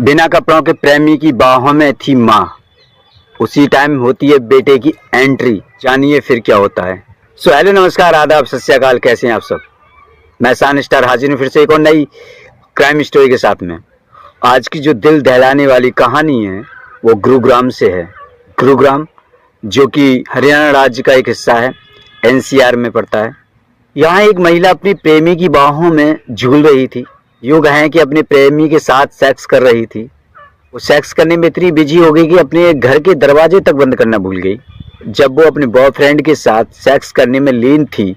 बिना कपड़ों के प्रेमी की बाहों में थी माँ। उसी टाइम होती है बेटे की एंट्री। जानिए फिर क्या होता है। सो हेलो नमस्कार आदाब सत श्री अकाल, कैसे हैं आप सब। मैं सान स्टार हाजिर हूँ फिर से एक और नई क्राइम स्टोरी के साथ में। आज की जो दिल दहलाने वाली कहानी है वो गुरुग्राम से है। गुरुग्राम जो कि हरियाणा राज्य का एक हिस्सा है, एनसीआर में पड़ता है। यहाँ एक महिला अपनी प्रेमी की बाहों में झूल रही थी। यूँ कहें कि अपने प्रेमी के साथ सेक्स कर रही थी। वो सेक्स करने में इतनी बिजी हो गई कि अपने घर के दरवाजे तक बंद करना भूल गई। जब वो अपने बॉयफ्रेंड के साथ सेक्स करने में लीन थी,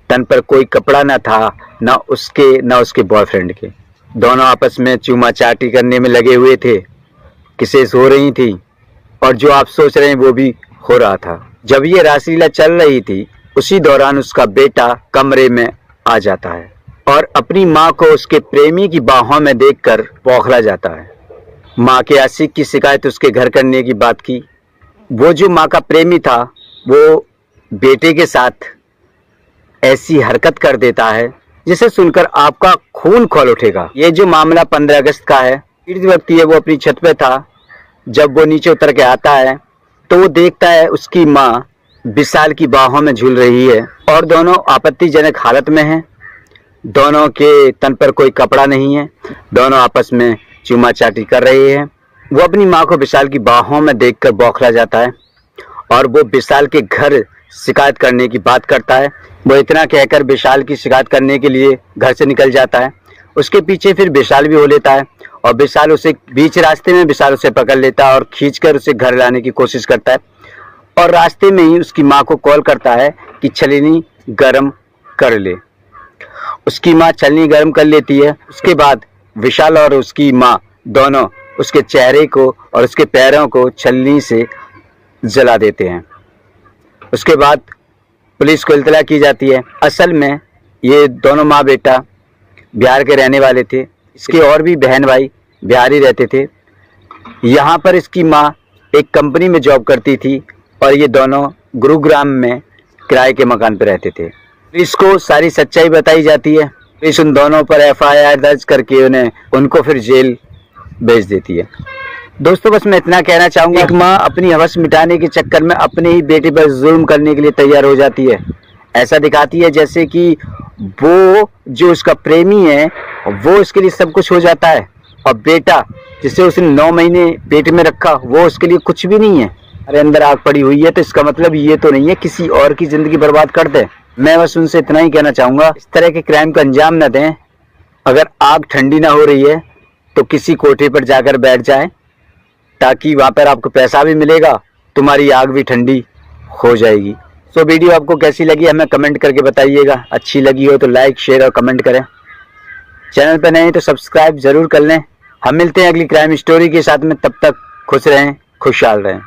तन पर कोई कपड़ा न था, न उसके बॉयफ्रेंड के। दोनों आपस में चूमा चाटी करने में लगे हुए थे। किसेस हो रही थी और जो आप सोच रहे हैं वो भी हो रहा था। जब ये रासलीला चल रही थी, उसी दौरान उसका बेटा कमरे में आ जाता है और अपनी माँ को उसके प्रेमी की बाहों में देखकर बौखला जाता है। माँ के आशिक की शिकायत उसके घर करने की बात की। वो जो माँ का प्रेमी था वो बेटे के साथ ऐसी हरकत कर देता है जिसे सुनकर आपका खून खौल उठेगा। ये जो मामला 15 अगस्त का है। पीड़ित व्यक्ति है वो अपनी छत पे था। जब वो नीचे उतर के आता है तो वो देखता है उसकी माँ विशाल की बाहों में झूल रही है और दोनों आपत्तिजनक हालत में हैं। दोनों के तन पर कोई कपड़ा नहीं है। दोनों आपस में चूमा चाटी कर रहे हैं। वो अपनी माँ को विशाल की बाहों में देखकर बौखला जाता है और वो विशाल के घर शिकायत करने की बात करता है। वो इतना कहकर विशाल की शिकायत करने के लिए घर से निकल जाता है। उसके पीछे फिर विशाल भी हो लेता है और विशाल उसे बीच रास्ते में विशाल उसे पकड़ लेता है और खींचकर उसे घर लाने की कोशिश करता है और रास्ते में ही उसकी माँ को कॉल करता है कि छलनी गर्म कर ले। उसकी माँ छलनी गर्म कर लेती है। उसके बाद विशाल और उसकी माँ दोनों उसके चेहरे को और उसके पैरों को छलनी से जला देते हैं। उसके बाद पुलिस को इत्तला की जाती है। असल में ये दोनों माँ बेटा बिहार के रहने वाले थे। इसके और भी बहन भाई बिहार ही रहते थे। यहाँ पर इसकी माँ एक कंपनी में जॉब करती थी और ये दोनों गुरुग्राम में किराए के मकान पर रहते थे। पुलिस को सारी सच्चाई बताई जाती है। पुलिस उन दोनों पर FIR दर्ज करके उनको फिर जेल भेज देती है। दोस्तों बस मैं इतना कहना चाहूँगा, एक माँ अपनी हवस मिटाने के चक्कर में अपने ही बेटे पर जुल्म करने के लिए तैयार हो जाती है। ऐसा दिखाती है जैसे कि वो जो उसका प्रेमी है वो उसके लिए सब कुछ हो जाता है और बेटा जिसे उसने 9 महीने पेट में रखा वो उसके लिए कुछ भी नहीं है। अरे अंदर आग पड़ी हुई है तो इसका मतलब ये तो नहीं है किसी और की जिंदगी बर्बाद कर दे। मैं बस उनसे इतना ही कहना चाहूँगा, इस तरह के क्राइम का अंजाम न दें। अगर आग ठंडी ना हो रही है तो किसी कोठे पर जाकर बैठ जाएं, ताकि वहाँ पर आपको पैसा भी मिलेगा, तुम्हारी आग भी ठंडी हो जाएगी। सो वीडियो आपको कैसी लगी हमें कमेंट करके बताइएगा। अच्छी लगी हो तो लाइक शेयर और कमेंट करें। चैनल पर नए हैं तो सब्सक्राइब जरूर कर लें। हम मिलते हैं अगली क्राइम स्टोरी के साथ में। तब तक खुश रहें, खुशहाल रहें।